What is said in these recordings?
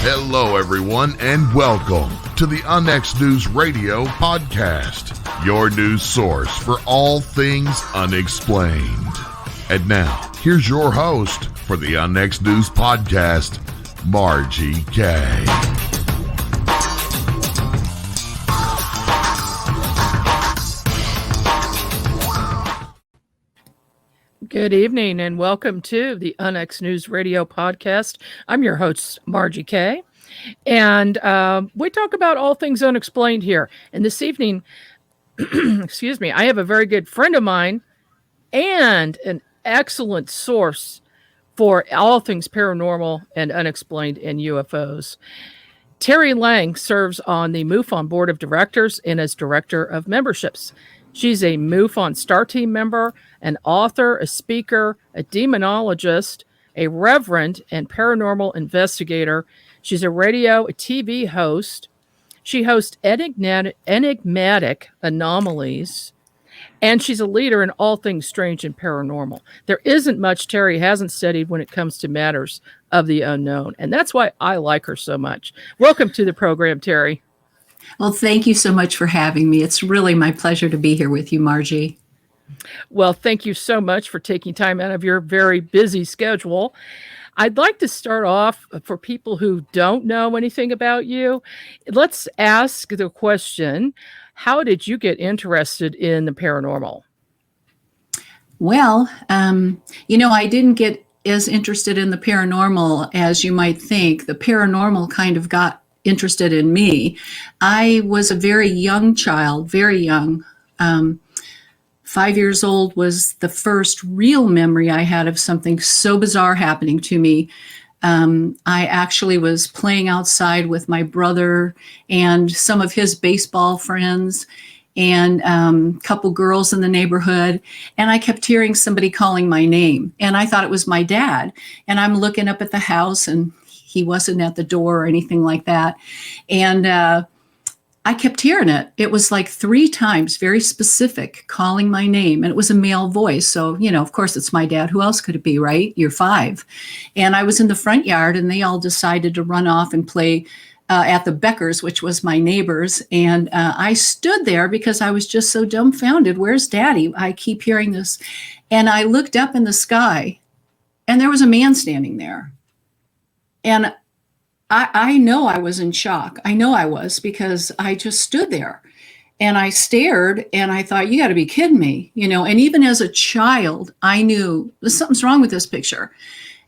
Hello, everyone, and welcome to the Unnext News Radio podcast, your news source for all things unexplained. And now, here's your host for the Unnext News podcast, Margie K. Good evening and welcome to the Unnext News Radio podcast. I'm your host, Margie K. And we talk about all things unexplained here. And this evening, excuse me, I have a very good friend of mine and an excellent source for all things paranormal and unexplained and UFOs. Teri Lynge serves on the MUFON board of directors and as director of memberships. She's a MUFON Star Team member, an author, a speaker, a demonologist, a reverend, and paranormal investigator. She's a radio, a TV host. She hosts enigmatic anomalies, and she's a leader in all things strange and paranormal. There isn't much Teri hasn't studied when it comes to matters of the unknown, and that's why I like her so much. Welcome to the program, Teri. Well, thank you so much for having me. It's really my pleasure to be here with you, Margie. Well, thank you so much for taking time out of your very busy schedule. I'd like to start off for people who don't know anything about you. Let's ask the question, how did you get interested in the paranormal? Well, I didn't get as interested in the paranormal as you might think. The paranormal kind of got interested in me. I was a very young child, very young. 5 years old was the first real memory I had of something so bizarre happening to me. I actually was playing outside with my brother and some of his baseball friends and a couple girls in the neighborhood. And I kept hearing somebody calling my name. And I thought it was my dad. And I'm looking up at the house and he wasn't at the door or anything like that. And I kept hearing it. It was like 3 times, very specific, calling my name. And it was a male voice. So, of course, it's my dad. Who else could it be, right? You're 5. And I was in the front yard and they all decided to run off and play at the Beckers, which was my neighbors. And I stood there because I was just so dumbfounded. Where's Daddy? I keep hearing this. And I looked up in the sky and there was a man standing there. And I know I was in shock. I know I was because I just stood there and I stared and I thought, you got to be kidding me, And even as a child, I knew something's wrong with this picture.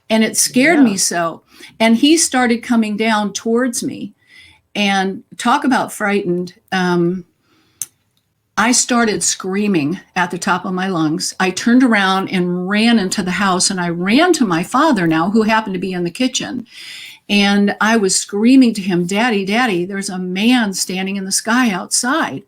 And it scared me so. And he started coming down towards me and talk about frightened. I started screaming at the top of my lungs. I turned around and ran into the house and I ran to my father now, who happened to be in the kitchen. And I was screaming to him, Daddy, Daddy, there's a man standing in the sky outside.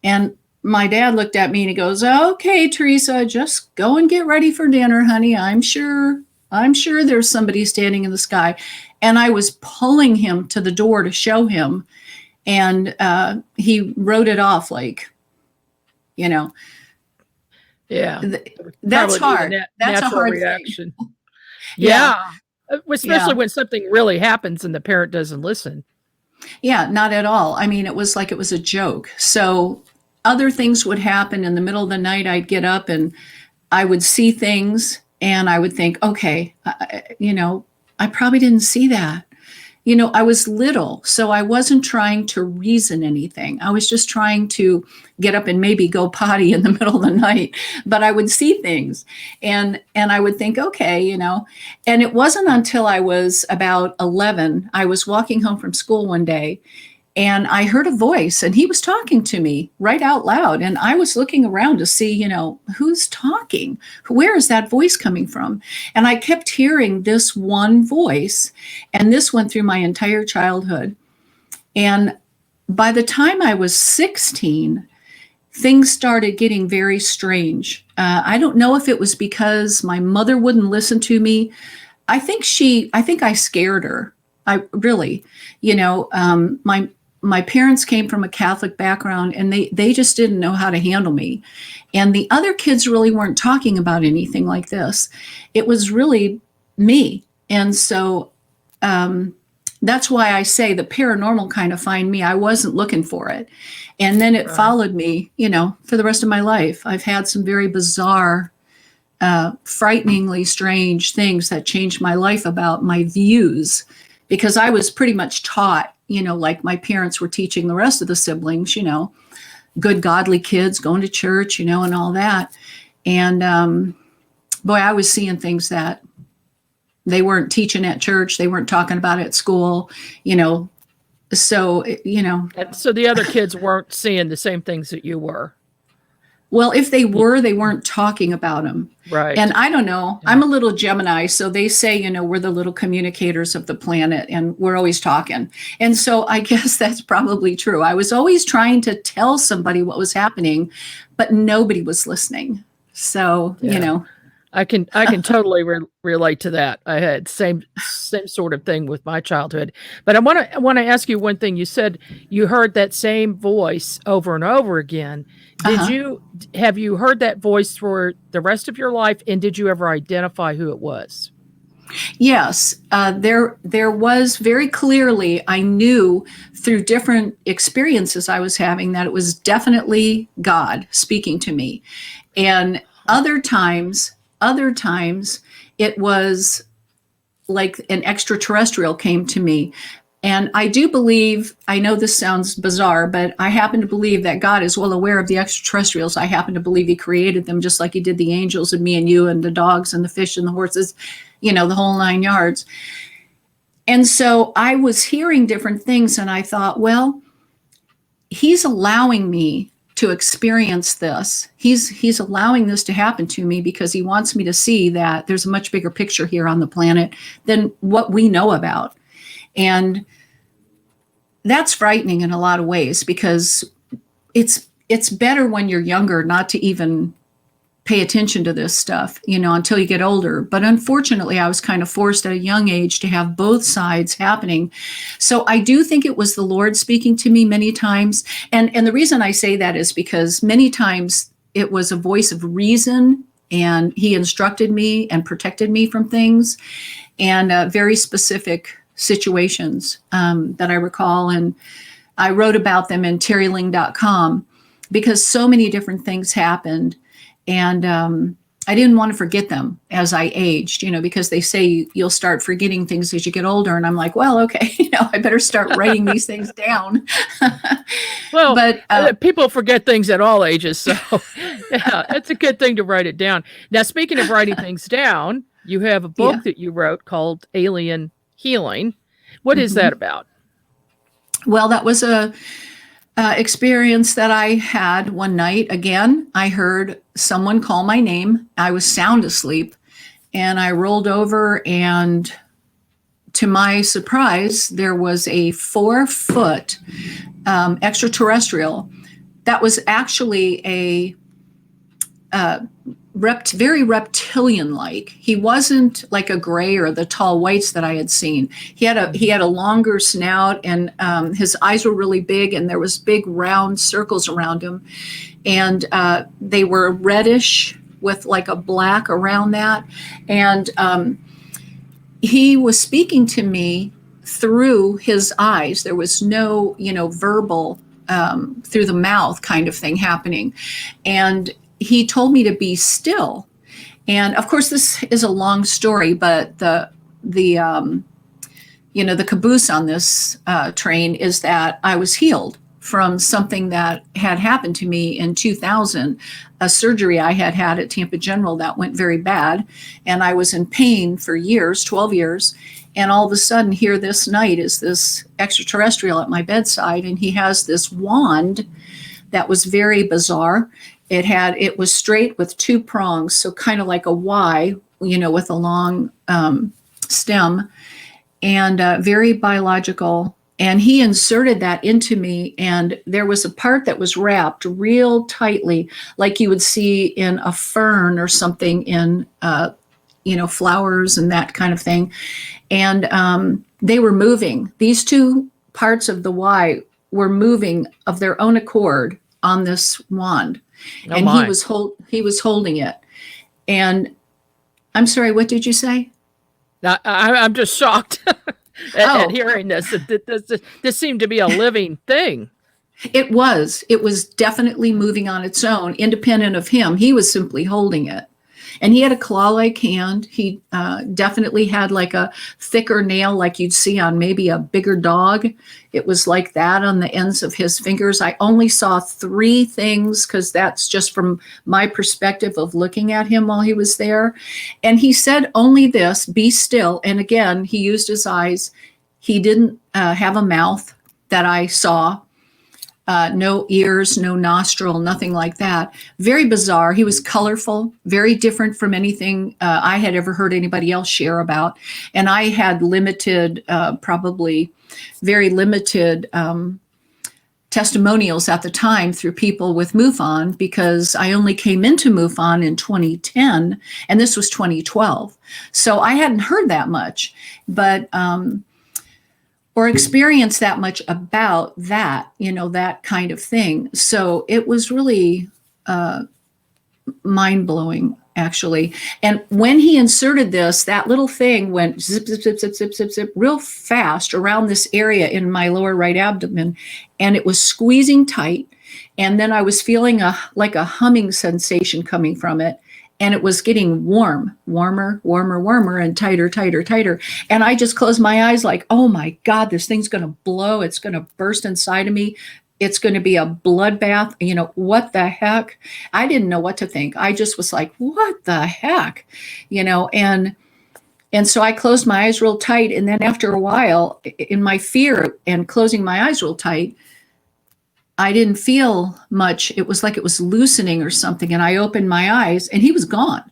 And my dad looked at me and he goes, okay, Teresa, just go and get ready for dinner, honey. I'm sure there's somebody standing in the sky. And I was pulling him to the door to show him. And he wrote it off like, Yeah. That's hard. That's a hard reaction. Yeah. Especially when something really happens and the parent doesn't listen. Yeah, not at all. I mean, it was like it was a joke. So other things would happen in the middle of the night. I'd get up and I would see things and I would think, okay, I probably didn't see that. I was little, so I wasn't trying to reason anything. I was just trying to get up and maybe go potty in the middle of the night, but I would see things and I would think, okay, and it wasn't until I was about 11, I was walking home from school one day and I heard a voice and he was talking to me right out loud. And I was looking around to see, who's talking? Where is that voice coming from? And I kept hearing this one voice, and this went through my entire childhood. And by the time I was 16, things started getting very strange. I don't know if it was because my mother wouldn't listen to me. I think I scared her. I really, my parents came from a Catholic background and they just didn't know how to handle me. And the other kids really weren't talking about anything like this. It was really me. And so that's why I say the paranormal kind of find me. I wasn't looking for it. And then it followed me, for the rest of my life. I've had some very bizarre, frighteningly strange things that changed my life about my views, because I was pretty much taught, like my parents were teaching the rest of the siblings, good, godly kids going to church, and all that. And boy, I was seeing things that they weren't teaching at church. They weren't talking about it at school, So, And so the other kids weren't seeing the same things that you were. Well, if they were, they weren't talking about them. Right. And I don't know. Yeah. I'm a little Gemini. So they say, we're the little communicators of the planet and we're always talking. And so I guess that's probably true. I was always trying to tell somebody what was happening, but nobody was listening. So, I can totally relate to that. I had same sort of thing with my childhood. But I want to ask you one thing. You said you heard that same voice over and over again. Have you heard that voice for the rest of your life, and did you ever identify who it was? Yes, there was very clearly, I knew through different experiences I was having that it was definitely God speaking to me. And other times it was like an extraterrestrial came to me. And I do believe, I know this sounds bizarre, but I happen to believe that God is well aware of the extraterrestrials. I happen to believe he created them just like he did the angels and me and you and the dogs and the fish and the horses, the whole 9 yards. And so I was hearing different things and I thought, well, he's allowing me to experience this. He's allowing this to happen to me because he wants me to see that there's a much bigger picture here on the planet than what we know about. And that's frightening in a lot of ways because it's better when you're younger not to even pay attention to this stuff, until you get older. But unfortunately, I was kind of forced at a young age to have both sides happening. So I do think it was the Lord speaking to me many times. And the reason I say that is because many times it was a voice of reason and he instructed me and protected me from things and very specific situations that I recall. And I wrote about them in TeriLynge.com because so many different things happened. And I didn't want to forget them as I aged, because they say you'll start forgetting things as you get older. And I'm like, well, okay, I better start writing these things down. Well, but people forget things at all ages. So yeah, it's a good thing to write it down. Now, speaking of writing things down, you have a book that you wrote called Alien Healing. What is that about? Well, that was a experience that I had one night. Again, I heard someone call my name. I was sound asleep and I rolled over, and to my surprise, there was a 4-foot extraterrestrial that was actually a very reptilian-like. He wasn't like a gray or the tall whites that I had seen. He had a longer snout, and his eyes were really big, and there was big round circles around him, and they were reddish with like a black around that. And he was speaking to me through his eyes. There was no, verbal through the mouth kind of thing happening, and he told me to be still. And of course, this is a long story, but the caboose on this train is that I was healed from something that had happened to me in 2000, a surgery I had had at Tampa General that went very bad. And I was in pain for years, 12 years. And all of a sudden here this night is this extraterrestrial at my bedside. And he has this wand that was very bizarre. It was straight with 2 prongs, so kind of like a Y, with a long stem, and very biological. And he inserted that into me, and there was a part that was wrapped real tightly, like you would see in a fern or something in, flowers and that kind of thing. And they were moving. These 2 parts of the Y were moving of their own accord on this wand. Oh, and my. he was holding it. And I'm sorry, what did you say? I'm just shocked. at hearing this. This seemed to be a living thing. It was definitely moving on its own, independent of him. He was simply holding it. And he had a claw-like hand. He definitely had like a thicker nail like you'd see on maybe a bigger dog. It was like that on the ends of his fingers. I only saw 3 things because that's just from my perspective of looking at him while he was there. And he said only this, be still. And again, he used his eyes. He didn't have a mouth that I saw. No ears, no nostril, nothing like that. Very bizarre. He was colorful, very different from anything I had ever heard anybody else share about. And I had limited, probably very limited testimonials at the time through people with MUFON, because I only came into MUFON in 2010, and this was 2012. So I hadn't heard that much, but or experience that much about that, that kind of thing. So it was really mind-blowing, actually. And when he inserted this, that little thing went zip, zip, zip, zip, zip, zip, zip, real fast around this area in my lower right abdomen. And it was squeezing tight. And then I was feeling like a humming sensation coming from it. And it was getting warmer, and tighter, tighter, tighter. And I just closed my eyes like, oh my God, this thing's going to blow. It's going to burst inside of me. It's going to be a bloodbath. What the heck? I didn't know what to think. I just was like, what the heck? And so I closed my eyes real tight. And then after a while, in my fear and closing my eyes real tight, I didn't feel much. It was like it was loosening or something. And I opened my eyes and he was gone.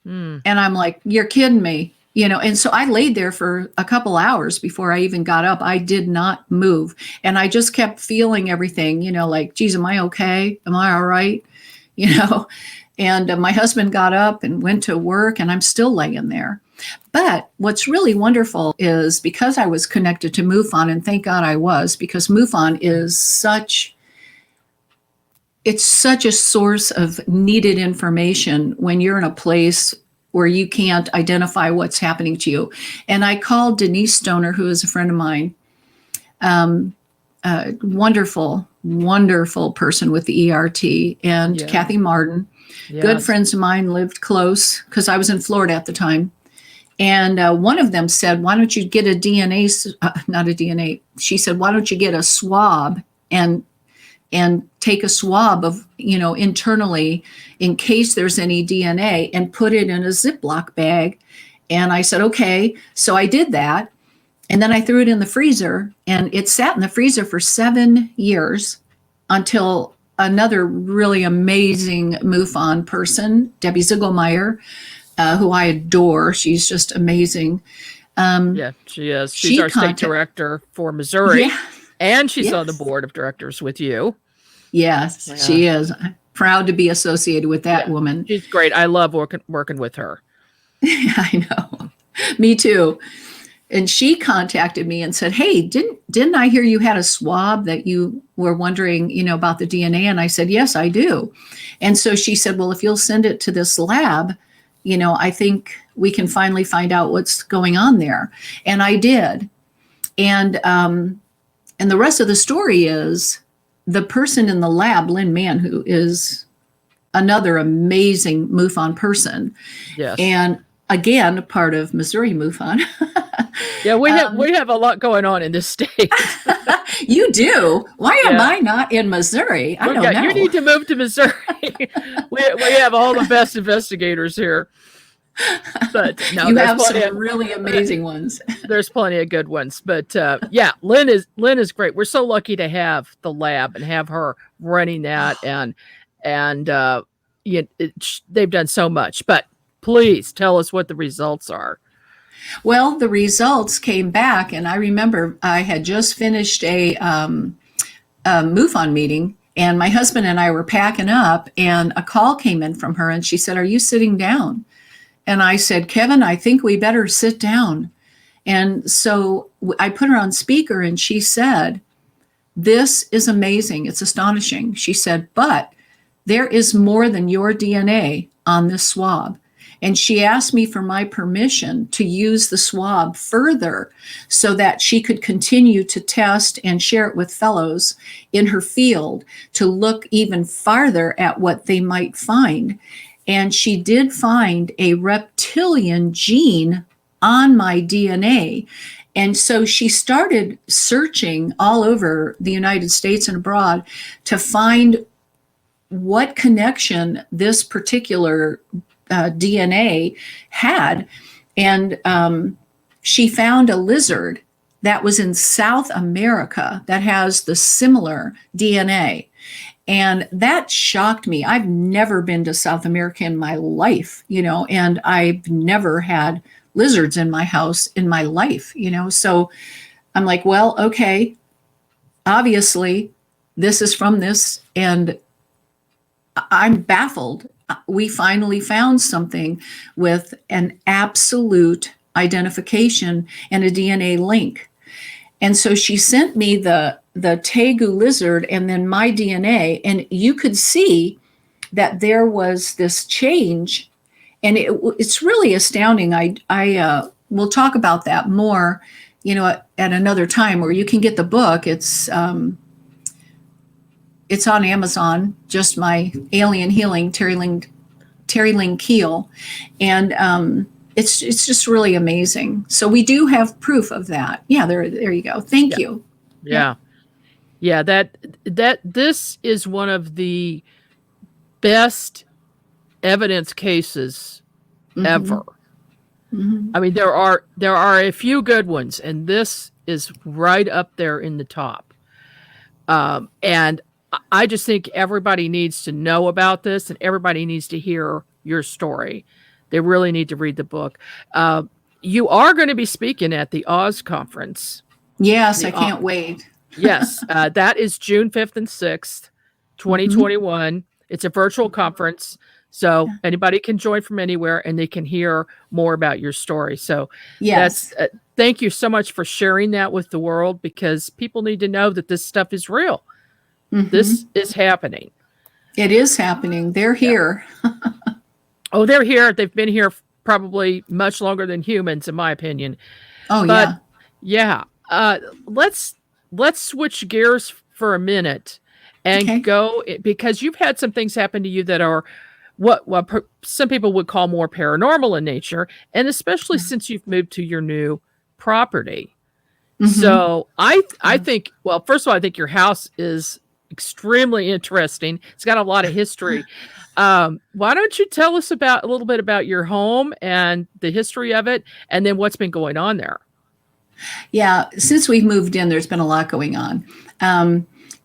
And I'm like, you're kidding me. And so I laid there for a couple hours before I even got up. I did not move. And I just kept feeling everything, like, geez, am I okay? Am I all right? And my husband got up and went to work, and I'm still laying there. But what's really wonderful is because I was connected to MUFON, and thank God I was, because MUFON is such a source of needed information when you're in a place where you can't identify what's happening to you. And I called Denise Stoner, who is a friend of mine, wonderful, wonderful person with the ERT, and Kathy Martin. Yes. Good friends of mine, lived close because I was in Florida at the time. And one of them said, why don't you get a DNA, not a DNA. She said, why don't you get a swab and take a swab of, internally in case there's any DNA and put it in a Ziploc bag. And I said, okay. So I did that. And then I threw it in the freezer, and it sat in the freezer for 7 years until another really amazing MUFON person, Debbie Ziegelmeyer, who I adore. She's just amazing. She is. She's our state director for Missouri, and she's on the board of directors with you. Yes, she is. I'm proud to be associated with that woman. She's great. I love working with her. I know. Me too. And she contacted me and said, hey, didn't I hear you had a swab that you were wondering, about the DNA? And I said, yes, I do. And so she said, well, if you'll send it to this lab, I think we can finally find out what's going on there. And I did. And the rest of the story is the person in the lab, Lynn Mann, who is another amazing MUFON person. Yes. And again, part of Missouri MUFON. Yeah, we have a lot going on in this state. You do? Why am I not in Missouri? I don't know. You need to move to Missouri. we have all the best investigators here. But no, you have some really amazing ones. There's plenty of good ones. But Lynn is great. We're so lucky to have the lab and have her running that, and they've done so much. But please tell us what the results are. Well, the results came back, and I remember I had just finished a MUFON meeting, and my husband and I were packing up, and a call came in from her, and she said, "Are you sitting down?" And I said, "Kevin, I think we better sit down." And so I put her on speaker, and she said, "This is amazing. It's astonishing." She said, "But there is more than your DNA on this swab." And she asked me for my permission to use the swab further so that she could continue to test and share it with fellows in her field to look even farther at what they might find. And she did find a reptilian gene on my DNA. And so she started searching all over the United States and abroad to find what connection this particular DNA had. And she found a lizard that was in South America that has the similar DNA. And that shocked me. I've never been to South America in my life, and I've never had lizards in my house in my life, So I'm like, well, okay, obviously this is from this, and I'm baffled. We finally found something with an absolute identification and a DNA link. And so she sent me the tegu lizard and then my DNA, and you could see that there was this change, and it's really astounding. I will talk about that more, at another time, where you can get the book. It's on Amazon, just my alien healing, Teri Lynge Kehl, and it's just really amazing. So we do have proof of that. Yeah, there you go. Thank you. Yeah, that this is one of the best evidence cases ever. Mm-hmm. I mean, there are a few good ones, and this is right up there in the top. And I just think everybody needs to know about this, and everybody needs to hear your story. They really need to read the book. You are going to be speaking at the Oz conference. Yes, I can't wait. Yes, that is June 5th and 6th, 2021. Mm-hmm. It's a virtual conference, so anybody can join from anywhere, and they can hear more about your story. So yes, thank you so much for sharing that with the world, because people need to know that this stuff is real. Mm-hmm. This is happening. It is happening. They're here. Oh, they're here. They've been here probably much longer than humans, in my opinion. Oh, but, yeah. Let's switch gears for a minute and go, because you've had some things happen to you that are what some people would call more paranormal in nature, and especially since you've moved to your new property. Mm-hmm. So I think, well, first of all, I think your house is extremely interesting. It's got a lot of history. Why don't you tell us a little bit about your home and the history of it, and then what's been going on there? Yeah, since we've moved in, there's been a lot going on.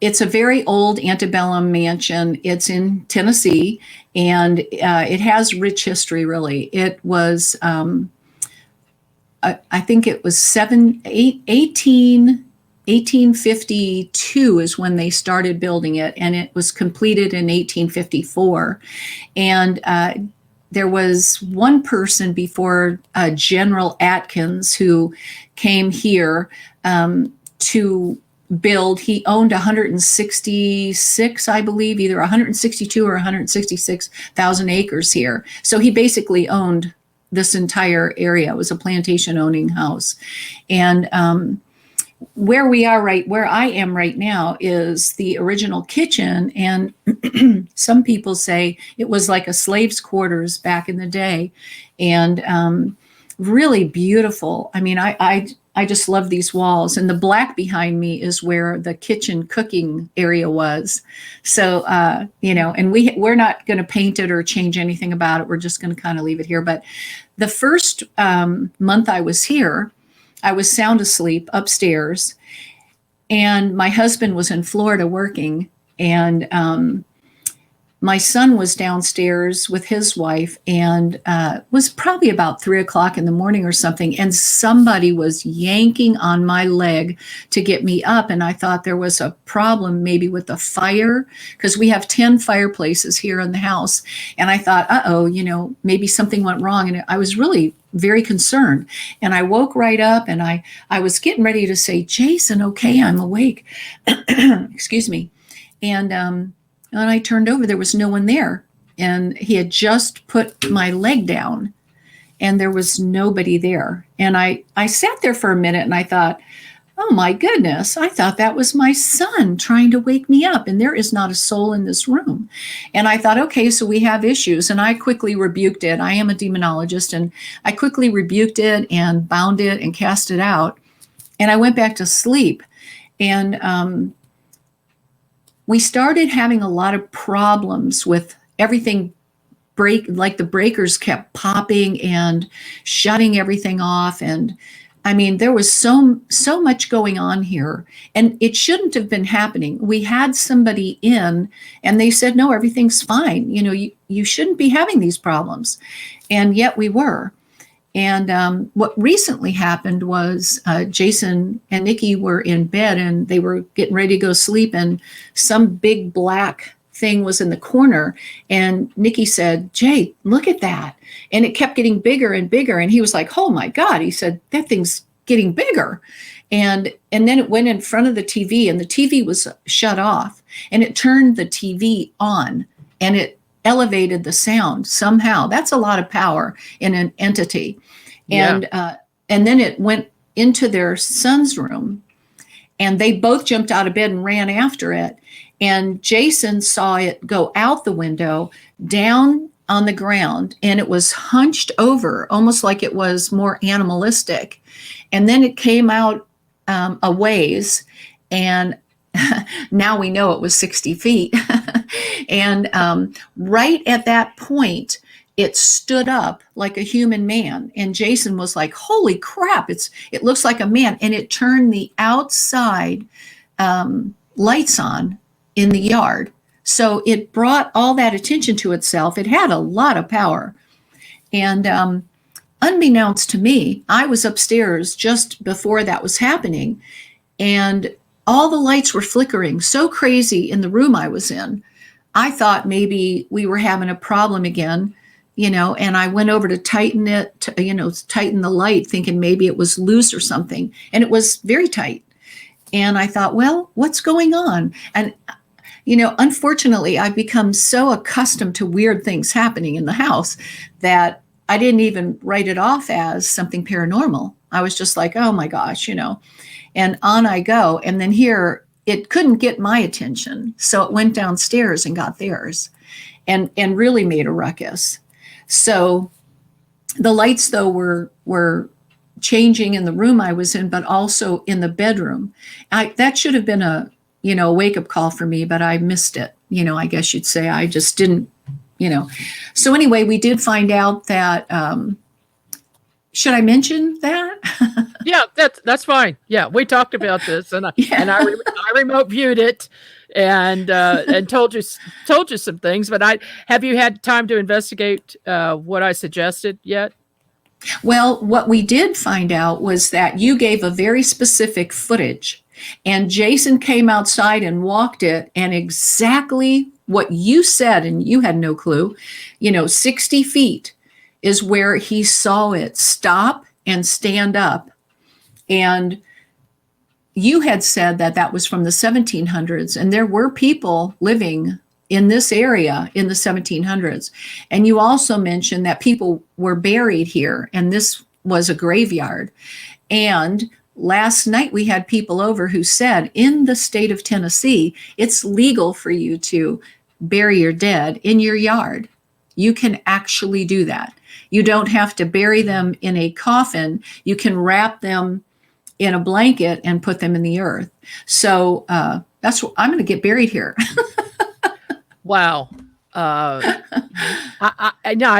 It's a very old antebellum mansion. It's in Tennessee, and it has rich history, really. It was, I think it was 1852 is when they started building it, and it was completed in 1854. And there was one person before General Atkins who came here to build. He owned 166, I believe, either 162 or 166,000 acres here. So he basically owned this entire area. It was a plantation owning house. And where I am right now is the original kitchen. And some people say it was like a slave's quarters back in the day, and really beautiful. I mean, I just love these walls, and the black behind me is where the kitchen cooking area was. So, and we're not going to paint it or change anything about it. We're just going to kind of leave it here. But the first month I was here, I was sound asleep upstairs, and my husband was in Florida working, and my son was downstairs with his wife, and was probably about 3:00 in the morning or something, and somebody was yanking on my leg to get me up, and I thought there was a problem maybe with the fire, because we have 10 fireplaces here in the house, and I thought, maybe something went wrong, and I was really very concerned. And I woke right up, and I was getting ready to say, Jason, okay, I'm awake. Excuse me. And when I turned over, there was no one there. and he had just put my leg down, and there was nobody there. And I sat there for a minute, and I thought, oh my goodness, I thought that was my son trying to wake me up, and there is not a soul in this room. And I thought, okay, so we have issues. And I quickly rebuked it. I am a demonologist, and I quickly rebuked it and bound it and cast it out. And I went back to sleep. And we started having a lot of problems with everything like the breakers kept popping and shutting everything off. And I mean, there was so much going on here, and it shouldn't have been happening. We had somebody in, and they said, no, everything's fine. You know, you shouldn't be having these problems. And yet we were. And what recently happened was Jason and Nikki were in bed, and they were getting ready to go sleep, and some big black thing was in the corner. And Nikki said, Jay, look at that. And it kept getting bigger and bigger. And he was like, oh my God. He said, that thing's getting bigger. And then it went in front of the TV, and the TV was shut off, and it turned the TV on, and it elevated the sound somehow. That's a lot of power in an entity. And then it went into their son's room, and they both jumped out of bed and ran after it. And Jason saw it go out the window, down on the ground, and it was hunched over, almost like it was more animalistic. And then it came out a ways, and now we know it was 60 feet. And right at that point, it stood up like a human man. And Jason was like, holy crap, it looks like a man. And it turned the outside lights on in the yard. So it brought all that attention to itself. It had a lot of power. And unbeknownst to me, I was upstairs just before that was happening, and all the lights were flickering so crazy in the room I was in. I thought maybe we were having a problem again, and I went over to tighten it, tighten the light, thinking maybe it was loose or something. And it was very tight. And I thought, well, what's going on? And unfortunately, I've become so accustomed to weird things happening in the house that I didn't even write it off as something paranormal. I was just like, oh my gosh, and on I go. And then here, it couldn't get my attention. So it went downstairs and got theirs, and really made a ruckus. So the lights, though, were changing in the room I was in, but also in the bedroom. That should have been a wake-up call for me, but I missed it. I guess you'd say I just didn't, So anyway, we did find out that, should I mention that? Yeah, that's fine. Yeah, we talked about this, and I remote viewed it, and told you some things. But have you had time to investigate what I suggested yet? Well, what we did find out was that you gave a very specific footage, and Jason came outside and walked it, and exactly what you said, and you had no clue, 60 feet is where he saw it stop and stand up. And you had said that was from the 1700s, and there were people living in this area in the 1700s. And you also mentioned that people were buried here, and this was a graveyard. And last night we had people over who said in the state of Tennessee, it's legal for you to bury your dead in your yard. You can actually do that. You don't have to bury them in a coffin. You can wrap them in a blanket and put them in the earth. So that's what I'm going to get buried here. Wow. I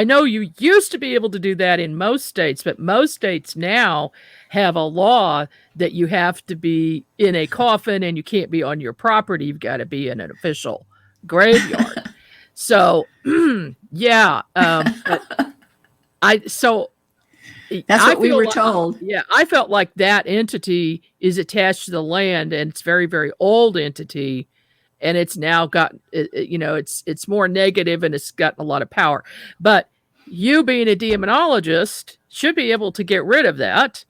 know you used to be able to do that in most states, but most states now have a law that you have to be in a coffin and you can't be on your property. You've got to be in an official graveyard. So, yeah. That's what we were told. Yeah, I felt like that entity is attached to the land, and it's very, very old entity. And it's now got, it's more negative, and it's gotten a lot of power. But you being a demonologist should be able to get rid of that.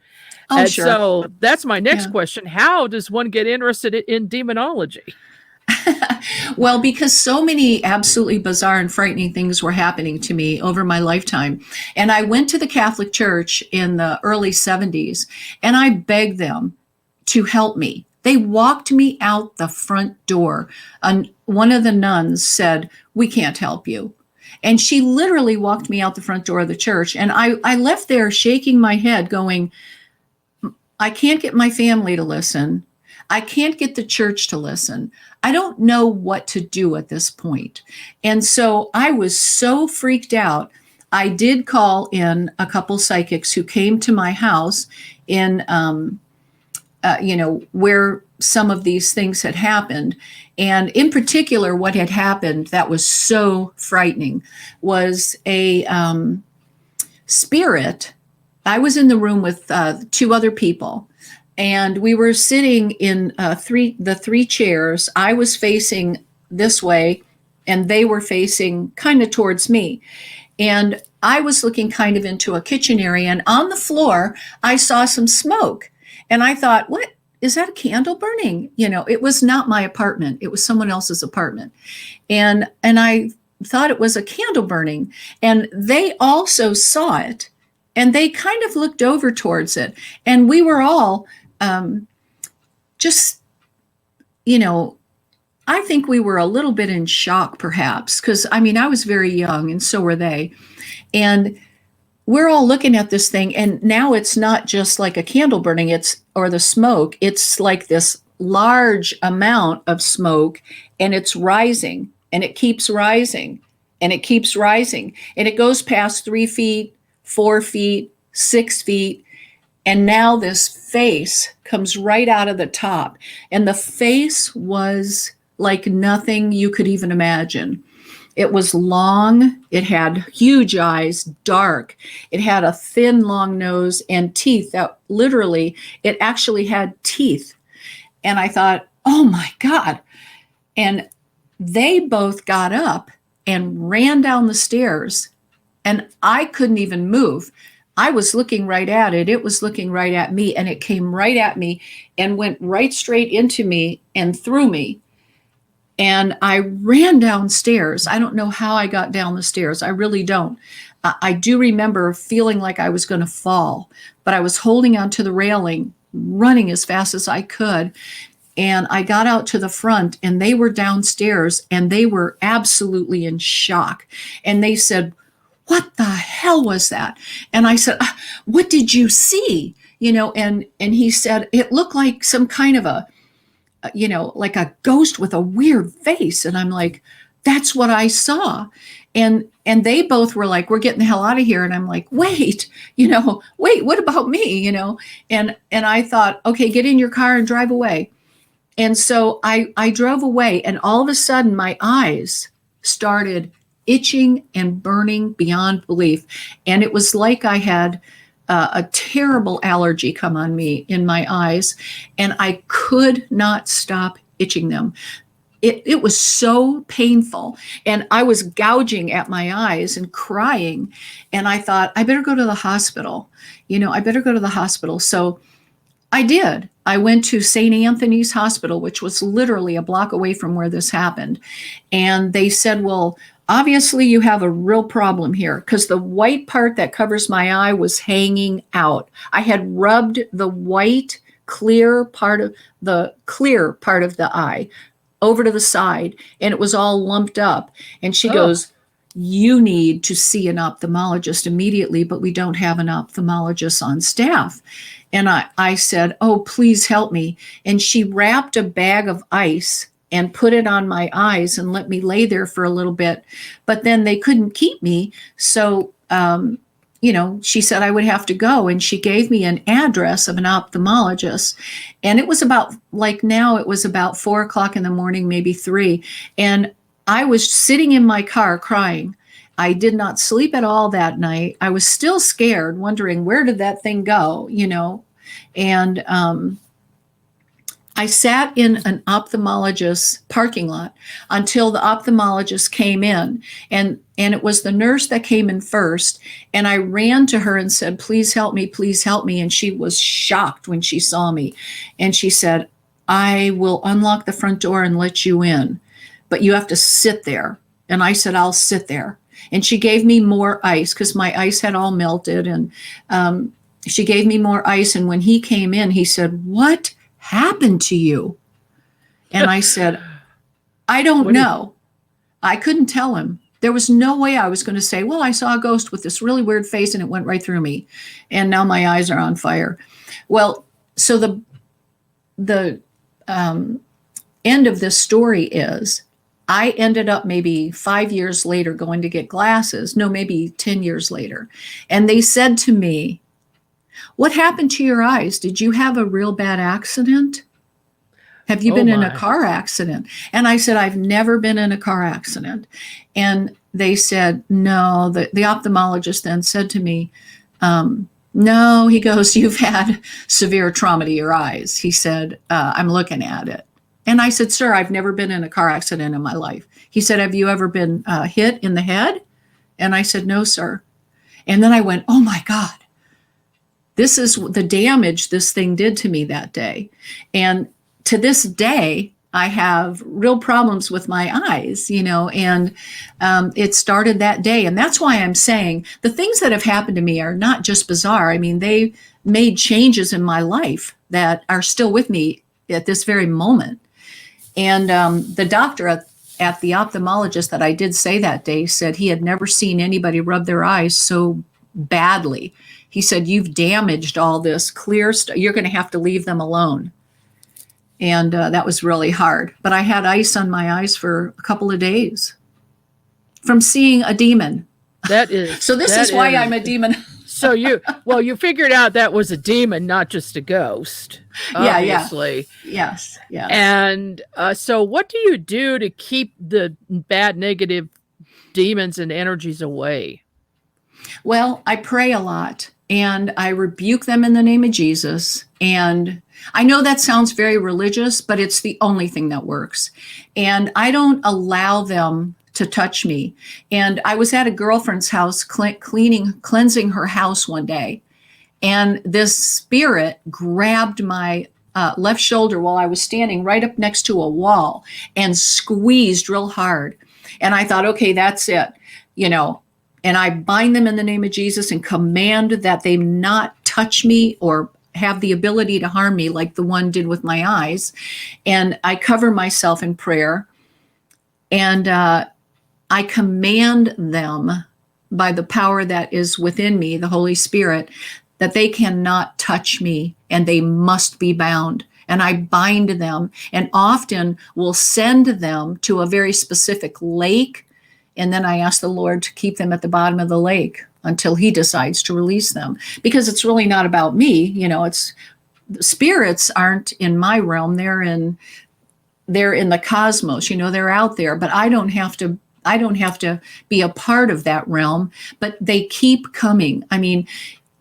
Oh, and sure. So that's my next question. How does one get interested in demonology? Well, because so many absolutely bizarre and frightening things were happening to me over my lifetime. And I went to the Catholic Church in the early 70s and I begged them to help me. They walked me out the front door. And one of the nuns said, "We can't help you." And she literally walked me out the front door of the church. And I left there shaking my head, going, I can't get my family to listen. I can't get the church to listen. I don't know what to do at this point. And so I was so freaked out. I did call in a couple psychics who came to my house in, where some of these things had happened. And in particular, what had happened that was so frightening was a spirit. I was in the room with two other people. And we were sitting in the three chairs. I was facing this way, and they were facing kind of towards me. And I was looking kind of into a kitchen area. And on the floor, I saw some smoke. And I thought, what? Is that a candle burning? It was not my apartment. It was someone else's apartment. And I thought it was a candle burning. And they also saw it. And they kind of looked over towards it. And we were all just, I think we were a little bit in shock, perhaps, because I was very young and so were they. And we're all looking at this thing. And now it's not just like a candle burning, or the smoke. It's like this large amount of smoke, and it's rising, and it keeps rising, and it keeps rising. And it goes past 3 feet, 4 feet, 6 feet. And now this face comes right out of the top. And the face was like nothing you could even imagine. It was long. It had huge eyes, dark. It had a thin, long nose and teeth that literally, it actually had teeth. And I thought, oh my God. And they both got up and ran down the stairs. And I couldn't even move. I was looking right at it. It was looking right at me, and it came right at me and went right straight into me and through me. And I ran downstairs. I don't know how I got down the stairs. I really don't. I do remember feeling like I was going to fall, but I was holding onto the railing, running as fast as I could. And I got out to the front, and they were downstairs, and they were absolutely in shock. And they said, "What the hell was that?" And I said, "What did you see?" And he said, "It looked like some kind of like a ghost with a weird face." And I'm like, "That's what I saw." And they both were like, "We're getting the hell out of here." And I'm like, wait, what about me? And I thought, okay, get in your car and drive away. And so I drove away, and all of a sudden my eyes started itching and burning beyond belief. And it was like I had a terrible allergy come on me in my eyes, and I could not stop itching them. It was so painful, and I was gouging at my eyes and crying. And I thought, I better go to the hospital. I better go to the hospital. So I did. I went to St. Anthony's Hospital, which was literally a block away from where this happened. And they said, well, obviously you have a real problem here, because the white part that covers my eye was hanging out. I had rubbed the white, clear part of the eye over to the side, and it was all lumped up. And she goes, "You need to see an ophthalmologist immediately, but we don't have an ophthalmologist on staff." And I said, "Oh, please help me." And she wrapped a bag of ice and put it on my eyes and let me lay there for a little bit. But then they couldn't keep me. So, she said I would have to go. And she gave me an address of an ophthalmologist. And it was about 4 o'clock in the morning, maybe 3. And I was sitting in my car crying. I did not sleep at all that night. I was still scared, wondering, where did that thing go, And I sat in an ophthalmologist's parking lot until the ophthalmologist came in. And it was the nurse that came in first. And I ran to her and said, "Please help me, please help me." And she was shocked when she saw me. And she said, I will unlock the front door and let you in, but you have to sit there. And I said, I'll sit there. And she gave me more ice because my ice had all melted. And she gave me more ice. And when he came in, he said, "What happened to you?" And I said, "I don't know." I couldn't tell him. There was no way I was going to say, "Well, I saw a ghost with this really weird face and it went right through me. And now my eyes are on fire." Well, so the end of this story is I ended up maybe 5 years later going to get glasses. No, maybe 10 years later. And they said to me, "What happened to your eyes? Did you have a real bad accident? Have you been in a car accident?" And I said, "I've never been in a car accident." And they said, "No." The ophthalmologist then said to me, "No," he goes, "you've had severe trauma to your eyes." He said, "I'm looking at it." And I said, "Sir, I've never been in a car accident in my life." He said, "Have you ever been hit in the head?" And I said, "No, sir." And then I went, "Oh my God, this is the damage this thing did to me that day." And to this day, I have real problems with my eyes, and it started that day. And that's why I'm saying the things that have happened to me are not just bizarre. I mean, they made changes in my life that are still with me at this very moment. And the doctor at the ophthalmologist that I did say that day said he had never seen anybody rub their eyes so badly. He said, "You've damaged all this clear stuff. You're going to have to leave them alone." And that was really hard. But I had ice on my eyes for a couple of days from seeing a demon. That is. So this is why I'm a demon. So you figured out that was a demon, not just a ghost. Obviously. Yeah. Yes. And so what do you do to keep the bad, negative demons and energies away? Well, I pray a lot and I rebuke them in the name of Jesus. And I know that sounds very religious, but it's the only thing that works. And I don't allow them to touch me. And I was at a girlfriend's house cleansing her house one day. And this spirit grabbed my left shoulder while I was standing right up next to a wall and squeezed real hard. And I thought, okay, that's it, and I bind them in the name of Jesus and command that they not touch me or have the ability to harm me like the one did with my eyes. And I cover myself in prayer. And I command them by the power that is within me, the Holy Spirit, that they cannot touch me and they must be bound. And I bind them and often will send them to a very specific lake. And then I ask the Lord to keep them at the bottom of the lake until he decides to release them. Because it's really not about me. It's spirits aren't in my realm. They're in the cosmos, they're out there, but I don't have to be a part of that realm, but they keep coming. I mean,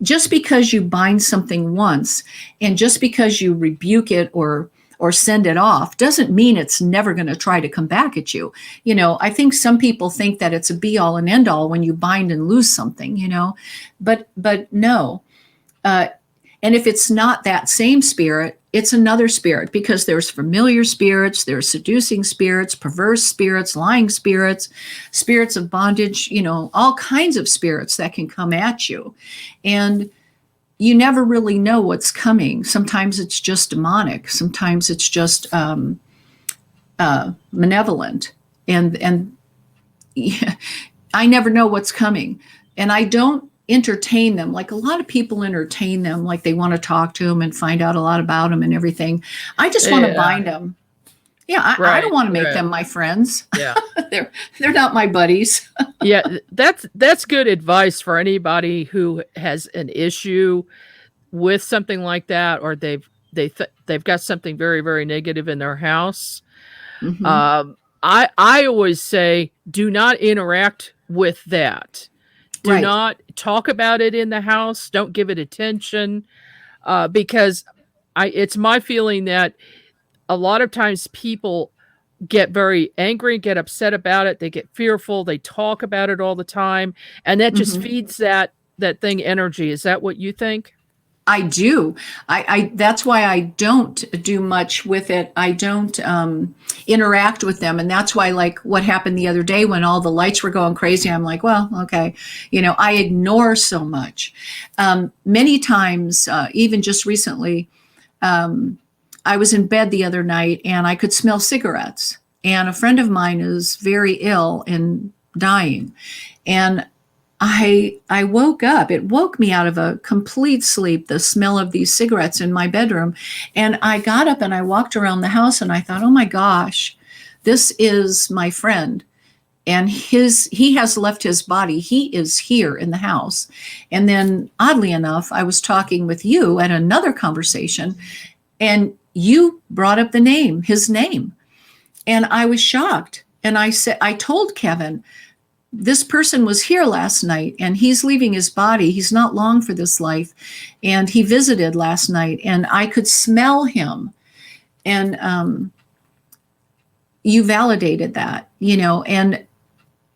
just because you bind something once and just because you rebuke it or send it off doesn't mean it's never going to try to come back at you. I think some people think that it's a be all and end all when you bind and lose something, but no. And if it's not that same spirit, it's another spirit, because there's familiar spirits, there's seducing spirits, perverse spirits, lying spirits, spirits of bondage, all kinds of spirits that can come at you. And you never really know what's coming. Sometimes it's just demonic. Sometimes it's just malevolent. And yeah, I never know what's coming. And I don't entertain them like a lot of people entertain them, like they want to talk to them and find out a lot about them and everything. I just want to bind them. Yeah, I don't want to make them my friends. Yeah, they're not my buddies. Yeah, that's good advice for anybody who has an issue with something like that, or they've got something very, very negative in their house. Mm-hmm. I always say, do not interact with that. Do not talk about it in the house. Don't give it attention, because it's my feeling that a lot of times people get very angry, get upset about it. They get fearful. They talk about it all the time. And that just feeds that thing energy. Is that what you think? I do. I that's why I don't do much with it. I don't interact with them, and that's why, like what happened the other day when all the lights were going crazy, I'm like, well, okay, I ignore so much. Many times, even just recently, I was in bed the other night and I could smell cigarettes. And a friend of mine is very ill and dying, and I woke up. It woke me out of a complete sleep, the smell of these cigarettes in my bedroom. And I got up and I walked around the house and I thought, oh my gosh, this is my friend. And he has left his body. He is here in the house. And then oddly enough, I was talking with you at another conversation and you brought up his name. And I was shocked. And I told Kevin, this person was here last night and he's leaving his body. He's not long for this life. And he visited last night and I could smell him. And you validated that, and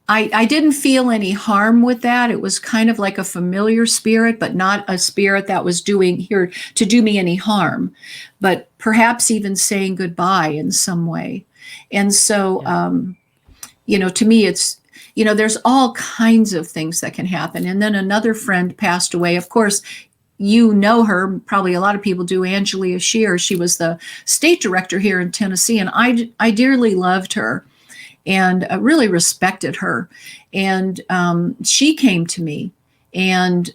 I didn't feel any harm with that. It was kind of like a familiar spirit, but not a spirit that was here to do me any harm, but perhaps even saying goodbye in some way. And so, to me, it's, there's all kinds of things that can happen. And then another friend passed away. Of course, you know her, probably a lot of people do, Angelia Shear. She was the state director here in Tennessee, and I dearly loved her and really respected her. And she came to me, and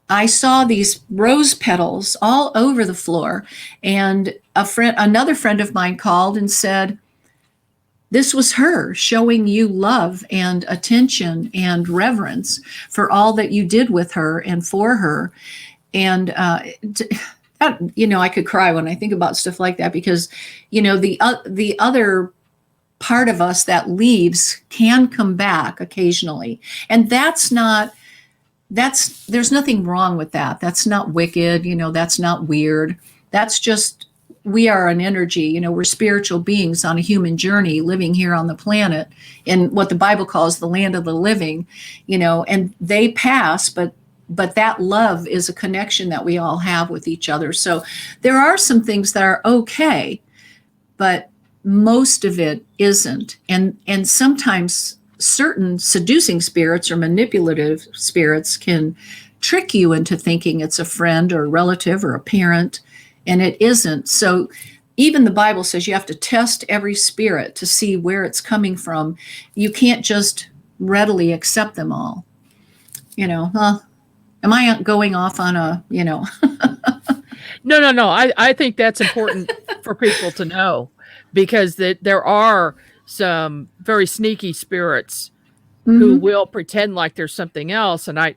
I saw these rose petals all over the floor. And another friend of mine called and said, this was her showing you love and attention and reverence for all that you did with her and for her. And, I could cry when I think about stuff like that because, the other part of us that leaves can come back occasionally. And there's nothing wrong with that. That's not wicked. That's not weird. That's just, we are an energy, we're spiritual beings on a human journey living here on the planet in what the Bible calls the land of the living, and they pass, but that love is a connection that we all have with each other. So there are some things that are okay, but most of it isn't. And sometimes certain seducing spirits or manipulative spirits can trick you into thinking it's a friend or a relative or a parent. And it isn't. So even the Bible says you have to test every spirit to see where it's coming from. You can't just readily accept them all. Am I going off on a, No. I think that's important for people to know because there are some very sneaky spirits who will pretend like there's something else. And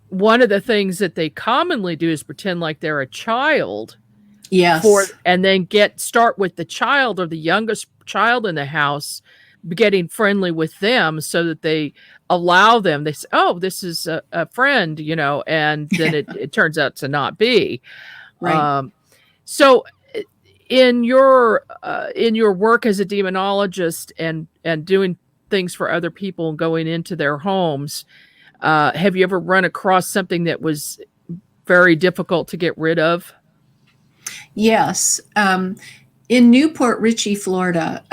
one of the things that they commonly do is pretend like they're a child. Yes. And then start with the child or the youngest child in the house, getting friendly with them so that they allow them. They say, oh, this is a friend, and then it turns out to not be. Right. So in your work as a demonologist and doing things for other people and going into their homes, have you ever run across something that was very difficult to get rid of? Yes. In Newport Richey, Florida,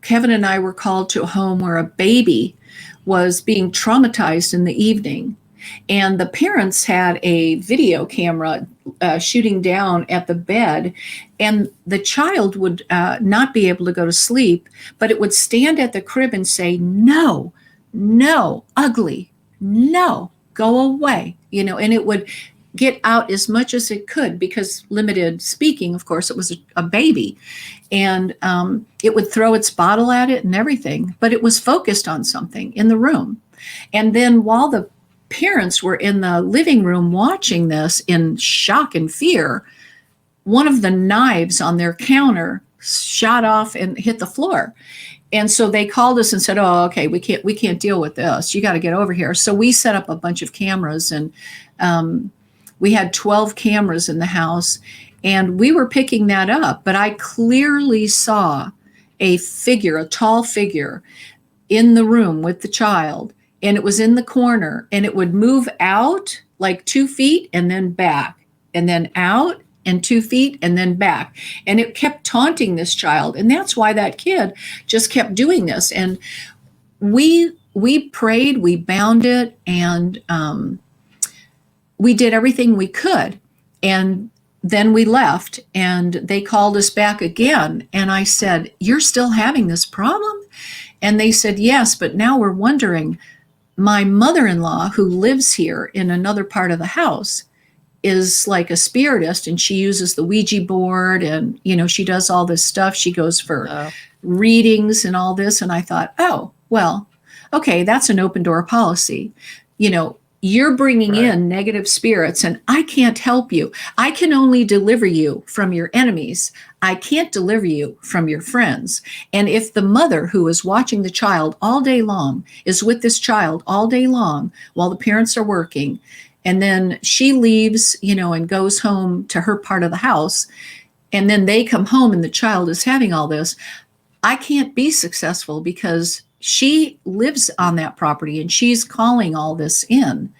Kevin and I were called to a home where a baby was being traumatized in the evening. And the parents had a video camera shooting down at the bed. And the child would not be able to go to sleep, but it would stand at the crib and say, no, ugly. No, go away, and it would get out as much as it could because limited speaking, of course, it was a baby, and it would throw its bottle at it and everything, but it was focused on something in the room. And then while the parents were in the living room watching this in shock and fear, one of the knives on their counter shot off and hit the floor. And so they called us and said, oh, okay, we can't deal with this. You got to get over here. So we set up a bunch of cameras, and we had 12 cameras in the house, and we were picking that up. But I clearly saw a tall figure in the room with the child, and it was in the corner, and it would move out like 2 feet and then back and then out and 2 feet and then back. And it kept taunting this child. And that's why that kid just kept doing this. And we prayed, we bound it, and we did everything we could. And then we left, and they called us back again. And I said, "You're still having this problem?" And they said, "Yes, but now we're wondering, my mother-in-law, who lives here in another part of the house, is like a spiritist, and she uses the Ouija board, and she does all this stuff. She goes for readings and all this." And I thought, oh, well, okay, that's an open door policy. You're bringing in negative spirits, and I can't help you. I can only deliver you from your enemies. I can't deliver you from your friends. And if the mother who is watching the child all day long is with this child all day long while the parents are working, and then she leaves, and goes home to her part of the house, and then they come home and the child is having all this, I can't be successful because she lives on that property and she's calling all this in.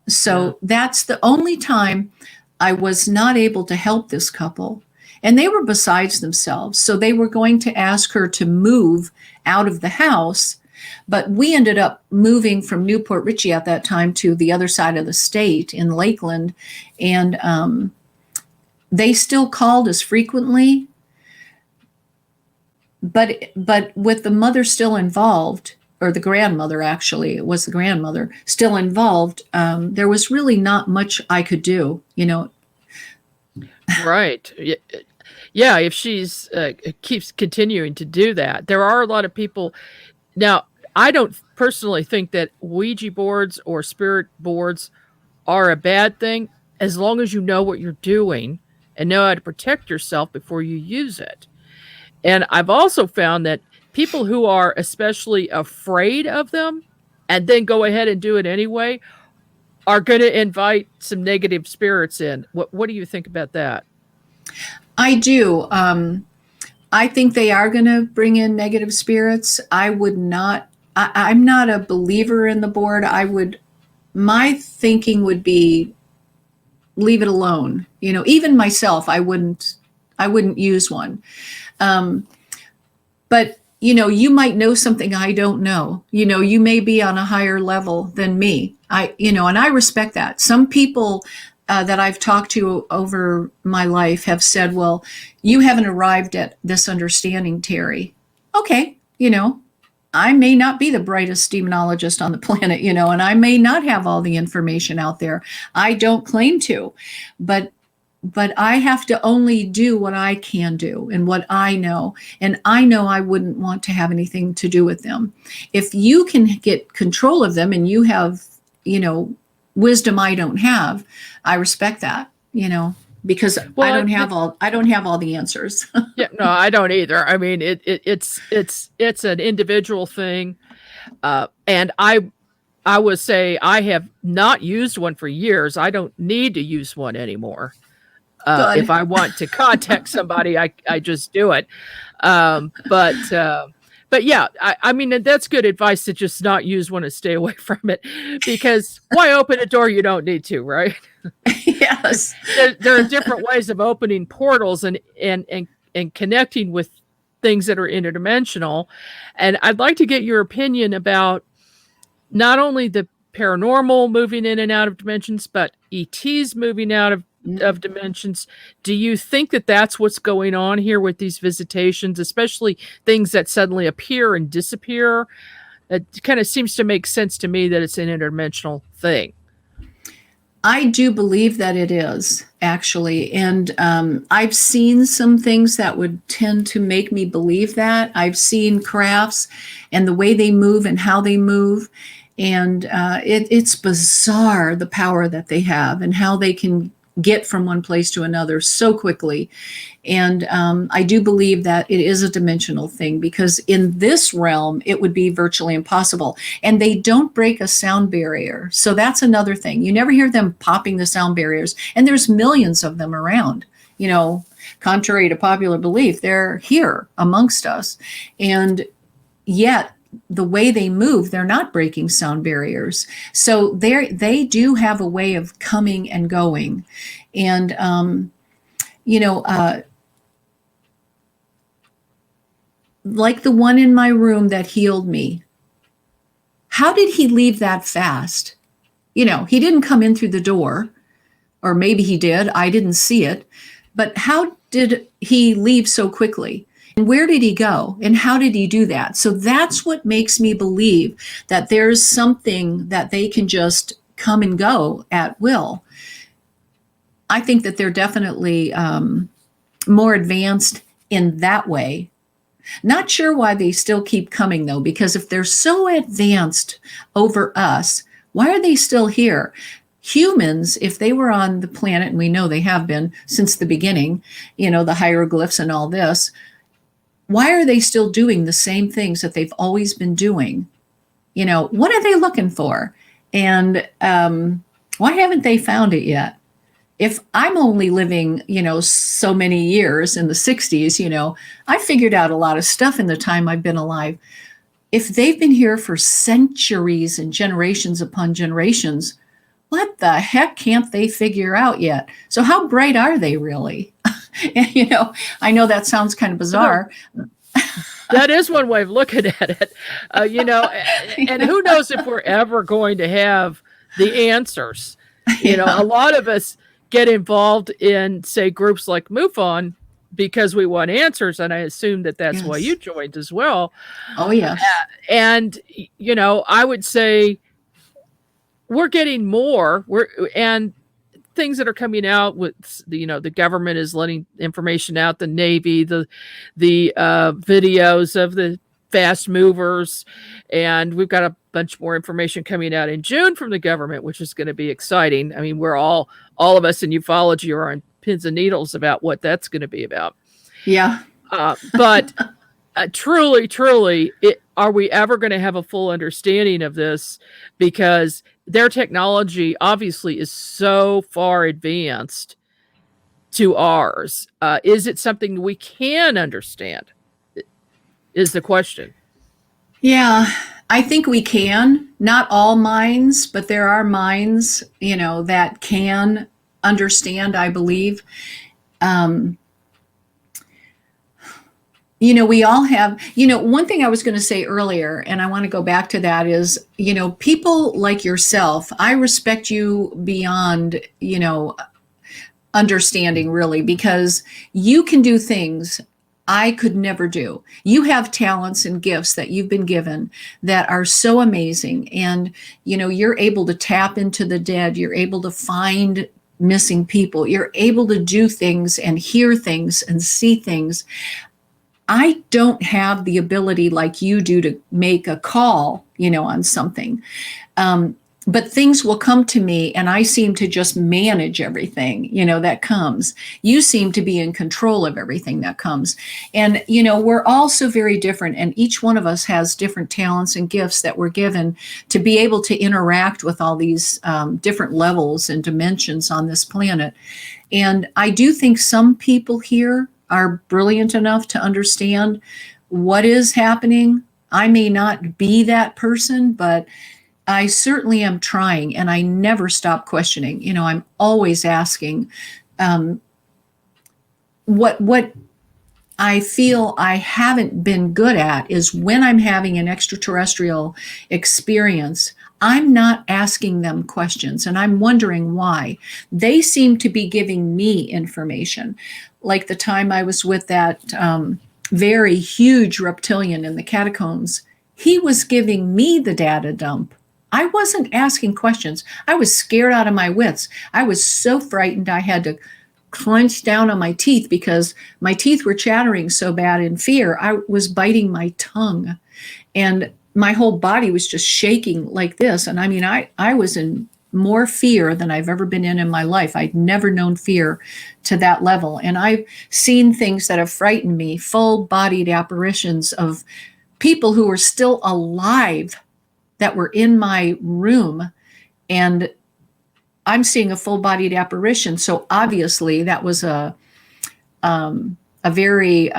So that's the only time I was not able to help this couple. And they were besides themselves. So they were going to ask her to move out of the house. But we ended up moving from Newport Richey at that time to the other side of the state in Lakeland. And they still called us frequently. But with the mother still involved, or the grandmother, actually, it was the grandmother still involved, there was really not much I could do, Right. Yeah, if she's keeps continuing to do that. There are a lot of people. Now, I don't personally think that Ouija boards or spirit boards are a bad thing, as long as you know what you're doing and know how to protect yourself before you use it. And I've also found that people who are especially afraid of them and then go ahead and do it anyway are going to invite some negative spirits in. What do you think about that? I do. I think they are going to bring in negative spirits. I'm not a believer in the board. My thinking would be leave it alone. Even myself, I wouldn't use one. But you might know something I don't know. You may be on a higher level than me. And I respect that. Some people that I've talked to over my life have said, "Well, you haven't arrived at this understanding, Teri." Okay, I may not be the brightest demonologist on the planet, and I may not have all the information out there. I don't claim to, but I have to only do what I can do and what I know. And I know I wouldn't want to have anything to do with them. If you can get control of them and you have, wisdom I don't have, I respect that, because I don't have all the answers. Yeah, no, I don't either. I mean, it's an individual thing. And I would say I have not used one for years. I don't need to use one anymore. If I want to contact somebody, I just do it. But yeah, I mean, that's good advice to just not use one and stay away from it, because why open a door you don't need to, right? Yes. There are different ways of opening portals and connecting with things that are interdimensional. And I'd like to get your opinion about not only the paranormal moving in and out of dimensions, but ETs moving out of dimensions. Do you think that that's what's going on here with these visitations, especially things that suddenly appear and disappear? It kind of seems to make sense to me that it's an interdimensional thing. I do believe that it is, actually. And I've seen some things that would tend to make me believe that. I've seen crafts and the way they move and how they move. And it's bizarre, the power that they have and how they can get from one place to another so quickly. And I do believe that it is a dimensional thing, because in this realm, it would be virtually impossible. And they don't break a sound barrier. So that's another thing. You never hear them popping the sound barriers. And there's millions of them around, contrary to popular belief. They're here amongst us. And yet the way they move, they're not breaking sound barriers. So they do have a way of coming and going. And, like the one in my room that healed me, how did he leave that fast? He didn't come in through the door, or maybe he did. I didn't see it. But how did he leave so quickly? And where did he go? And how did he do that? So that's what makes me believe that there's something that they can just come and go at will. I think that they're definitely more advanced in that way. Not sure why they still keep coming, though, because if they're so advanced over us, why are they still here? Humans, if they were on the planet, and we know they have been since the beginning, the hieroglyphs and all this, why are they still doing the same things that they've always been doing? What are they looking for? And why haven't they found it yet? If I'm only living, so many years in the 60s, I figured out a lot of stuff in the time I've been alive. If they've been here for centuries and generations upon generations, what the heck can't they figure out yet? So how bright are they really? I know that sounds kind of bizarre. That is one way of looking at it, and who knows if we're ever going to have the answers. A lot of us get involved in, say, groups like MUFON because we want answers, and I assume that that's why you joined as well. Oh, yeah. And, I would say we're getting more, and things that are coming out with, the government is letting information out, the Navy, the videos of the fast movers, and we've got a bunch more information coming out in June from the government, which is going to be exciting. I mean, we're all of us in ufology are on pins and needles about what that's going to be about. Yeah. But truly, are we ever going to have a full understanding of this? Because their technology obviously is so far advanced to ours. Is it something we can understand? Is the question. Yeah, I think we can. Not all minds, but there are minds, that can understand, I believe. We all have, one thing I was going to say earlier, and I want to go back to that is, people like yourself, I respect you beyond, understanding really, because you can do things I could never do. You have talents and gifts that you've been given that are so amazing. And, you're able to tap into the dead. You're able to find missing people. You're able to do things and hear things and see things. I don't have the ability like you do to make a call, on something. But things will come to me and I seem to just manage everything, that comes. You seem to be in control of everything that comes. And, we're all so very different. And each one of us has different talents and gifts that we're given to be able to interact with all these different levels and dimensions on this planet. And I do think some people here are brilliant enough to understand what is happening. I may not be that person, but I certainly am trying, and I never stop questioning. I'm always asking what I feel I haven't been good at is when I'm having an extraterrestrial experience, I'm not asking them questions, and I'm wondering why. They seem to be giving me information. Like the time I was with that very huge reptilian in the catacombs, he was giving me the data dump. I wasn't asking questions. I was scared out of my wits. I was so frightened I had to clench down on my teeth because my teeth were chattering so bad in fear. I was biting my tongue and my whole body was just shaking like this. And I mean, I was in more fear than I've ever been in my life. I'd never known fear to that level. And I've seen things that have frightened me, full-bodied apparitions of people who were still alive that were in my room, and I'm seeing a full-bodied apparition. So obviously that was a very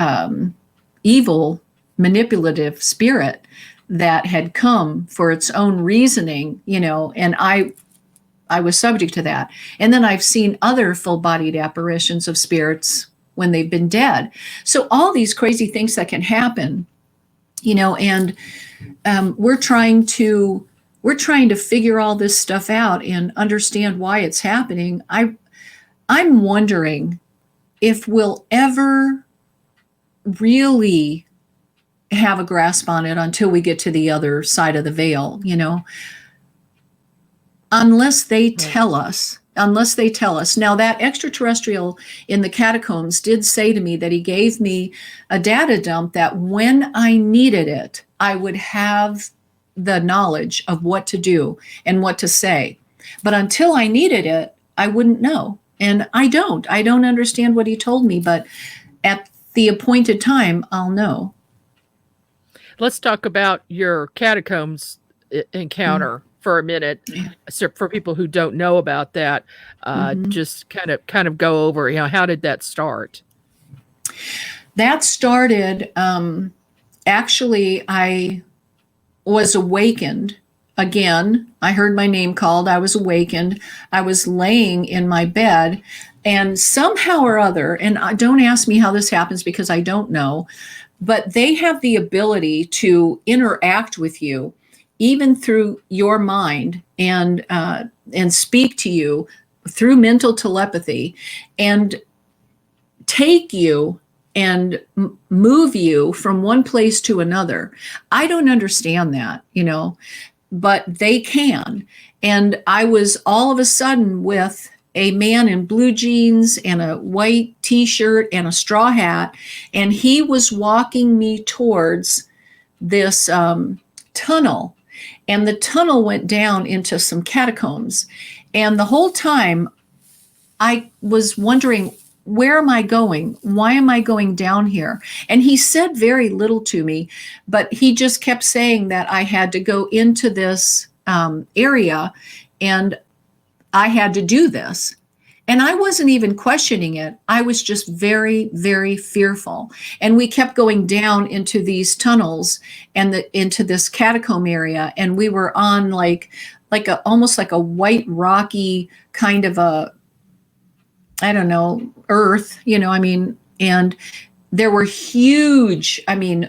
evil, manipulative spirit that had come for its own reasoning, and I was subject to that. And then I've seen other full-bodied apparitions of spirits when they've been dead. So all these crazy things that can happen, and we're trying to figure all this stuff out and understand why it's happening. I'm wondering if we'll ever really have a grasp on it until we get to the other side of the veil, unless they tell us. Now, that extraterrestrial in the catacombs did say to me that he gave me a data dump that when I needed it, I would have the knowledge of what to do and what to say. But until I needed it, I wouldn't know. And I don't understand what he told me, but at the appointed time, I'll know. Let's talk about your catacombs encounter for a minute. So for people who don't know about that, just kind of go over, how did that start? That started, actually, I was awakened again. I heard my name called. I was awakened. I was laying in my bed, and somehow or other, and don't ask me how this happens because I don't know, but they have the ability to interact with you even through your mind and speak to you through mental telepathy and take you and move you from one place to another. I don't understand that, but they can. And I was all of a sudden with a man in blue jeans and a white t-shirt and a straw hat, and he was walking me towards this tunnel, and the tunnel went down into some catacombs. And the whole time I was wondering, where am I going? Why am I going down here? And he said very little to me, but he just kept saying that I had to go into this area and I had to do this. And I wasn't even questioning it. I was just very, very fearful. And we kept going down into these tunnels and into this catacomb area. And we were on almost like a white rocky kind of a, I don't know, earth, and there were huge,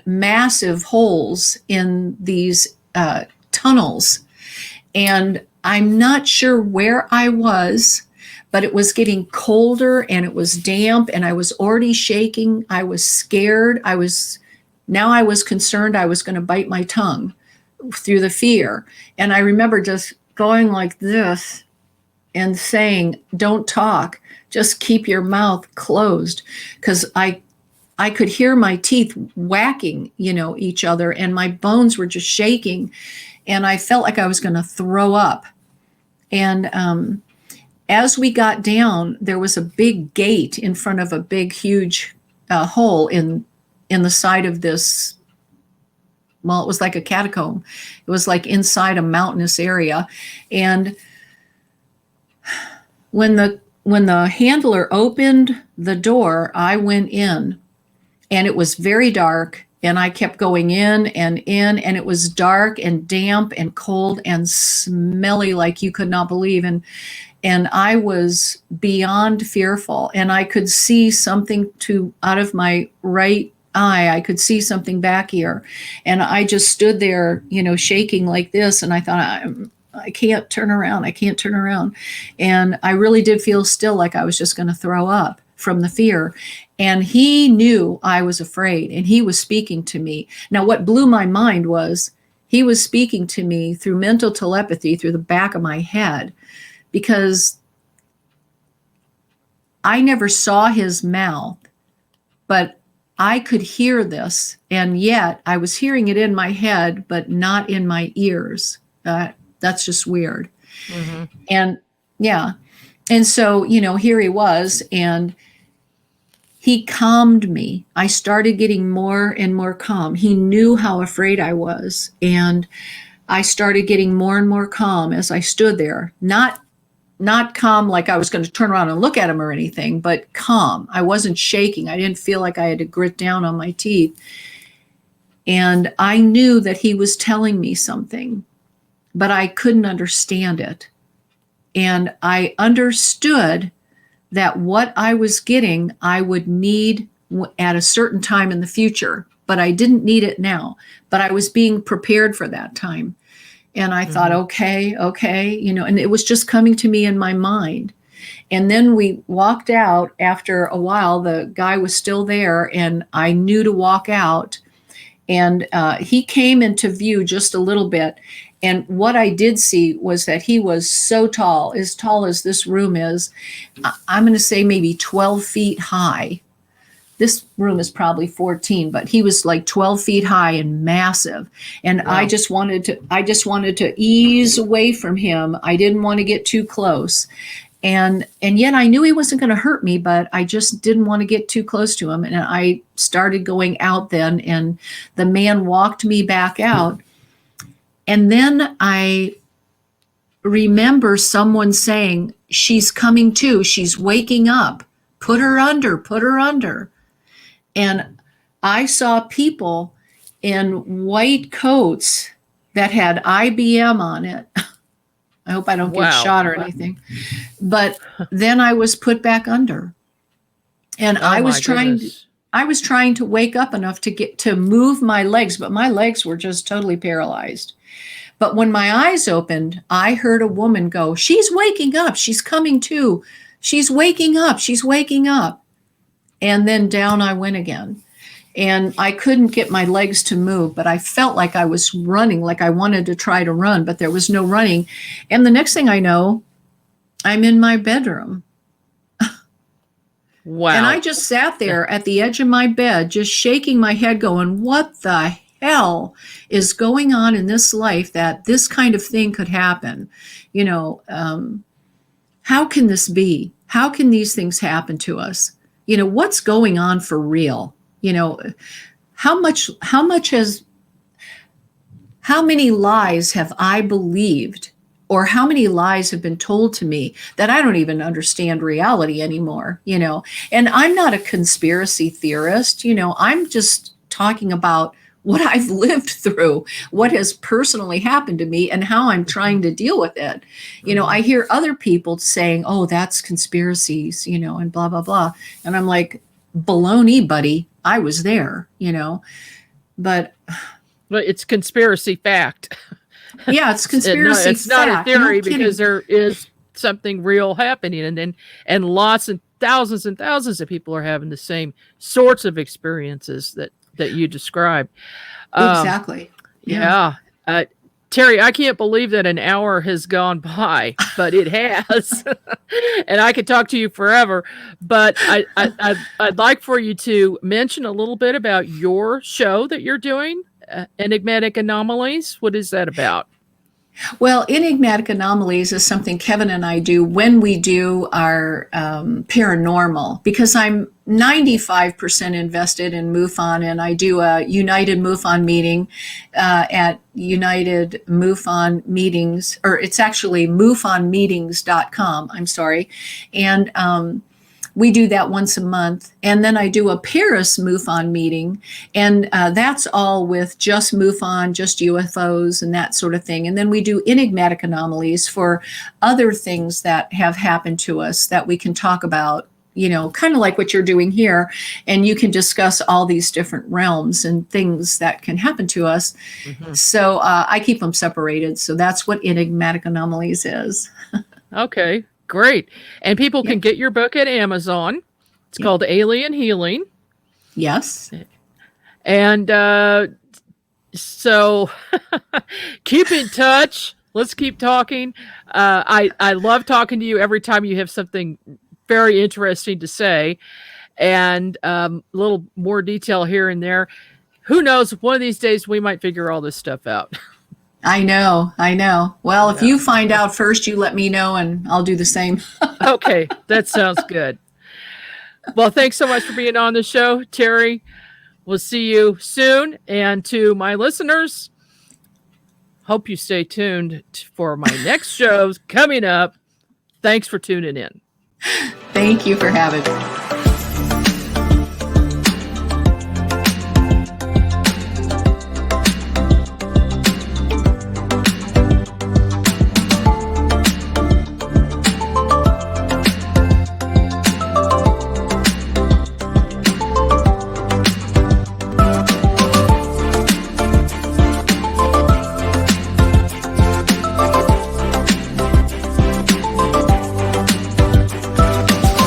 massive holes in these tunnels. And I'm not sure where I was, but it was getting colder and it was damp and I was already shaking. I was scared. I was concerned I was going to bite my tongue through the fear. And I remember just going like this and saying, don't talk, just keep your mouth closed. Because I could hear my teeth whacking, each other, and my bones were just shaking. And I felt like I was going to throw up. And as we got down, there was a big gate in front of a big, huge hole in the side of this. Well, it was like a catacomb. It was like inside a mountainous area. And when the handler opened the door, I went in, and it was very dark. And I kept going in, and it was dark and damp and cold and smelly like you could not believe. And I was beyond fearful. And I could see something out of my right eye. I could see something back here. And I just stood there, shaking like this. And I thought, I can't turn around. I can't turn around. And I really did feel still like I was just going to throw up from the fear. And he knew I was afraid, and he was speaking to me. Now, what blew my mind was he was speaking to me through mental telepathy through the back of my head, because I never saw his mouth, but I could hear this. And yet I was hearing it in my head, but not in my ears. That's just weird. Mm-hmm. And yeah. And so, here he was, and he calmed me. I started getting more and more calm. He knew how afraid I was. And I started getting more and more calm as I stood there. Not calm like I was going to turn around and look at him or anything, but calm. I wasn't shaking. I didn't feel like I had to grit down on my teeth. And I knew that he was telling me something, but I couldn't understand it. And I understood that what I was getting, I would need at a certain time in the future, but I didn't need it now. But I was being prepared for that time. And I thought, okay, and it was just coming to me in my mind. And then we walked out. After a while, the guy was still there, and I knew to walk out. And he came into view just a little bit. And what I did see was that he was so tall as this room is. I'm going to say maybe 12 feet high. This room is probably 14, but he was like 12 feet high and massive. And wow. I just wanted to ease away from him. I didn't want to get too close. And yet I knew he wasn't going to hurt me, but I just didn't want to get too close to him. And I started going out then, and the man walked me back out. And then I remember someone saying, "She's coming to, she's waking up, put her under. And I saw people in white coats that had IBM on it. I hope I don't get shot or anything. But then I was put back under. And I was trying to wake up enough to move my legs, but my legs were just totally paralyzed. But when my eyes opened, I heard a woman go, "She's waking up. She's coming to. She's waking up. She's waking up." And then down I went again. And I couldn't get my legs to move, but I felt like I was running, like I wanted to try to run, but there was no running. And the next thing I know, I'm in my bedroom. Wow. And I just sat there at the edge of my bed, just shaking my head going, what the hell is going on in this life that this kind of thing could happen? How can this be? How can these things happen to us? What's going on for real? How many lies have I believed, or how many lies have been told to me that I don't even understand reality anymore, And I'm not a conspiracy theorist, I'm just talking about what I've lived through, what has personally happened to me, and how I'm trying to deal with it. I hear other people saying, "Oh, that's conspiracies," and blah, blah, blah. And I'm like, baloney, buddy. I was there, but it's conspiracy fact. Yeah, it's conspiracy it's not fact. a theory, because there is something real happening, and lots and thousands of people are having the same sorts of experiences that you described. Exactly. Yeah. Teri, I can't believe that an hour has gone by, but it has. And I could talk to you forever, but I'd like for you to mention a little bit about your show that you're doing, Enigmatic Anomalies. What is that about? Well, Enigmatic Anomalies is something Kevin and I do when we do our paranormal, because I'm 95% invested in MUFON, and I do a United MUFON meeting at United MUFON Meetings, or it's actually MUFONmeetings.com, I'm sorry. And we do that once a month. And then I do a Paris MUFON meeting, and that's all with just MUFON, just UFOs and that sort of thing. And then we do Enigmatic Anomalies for other things that have happened to us that we can talk about, kind of like what you're doing here. And you can discuss all these different realms and things that can happen to us. Mm-hmm. So I keep them separated. So that's what Enigmatic Anomalies is. Okay. Great. And people can get your book at Amazon. It's called Alien Healing. Yes. And so keep in touch. Let's keep talking. I love talking to you every time you have something very interesting to say, and a little more detail here and there. Who knows? One of these days we might figure all this stuff out. I know. Well, if you find out first, you let me know, and I'll do the same. Okay, that sounds good. Well, thanks so much for being on the show, Teri. We'll see you soon. And to my listeners, hope you stay tuned for my next shows coming up. Thanks for tuning in. Thank you for having me.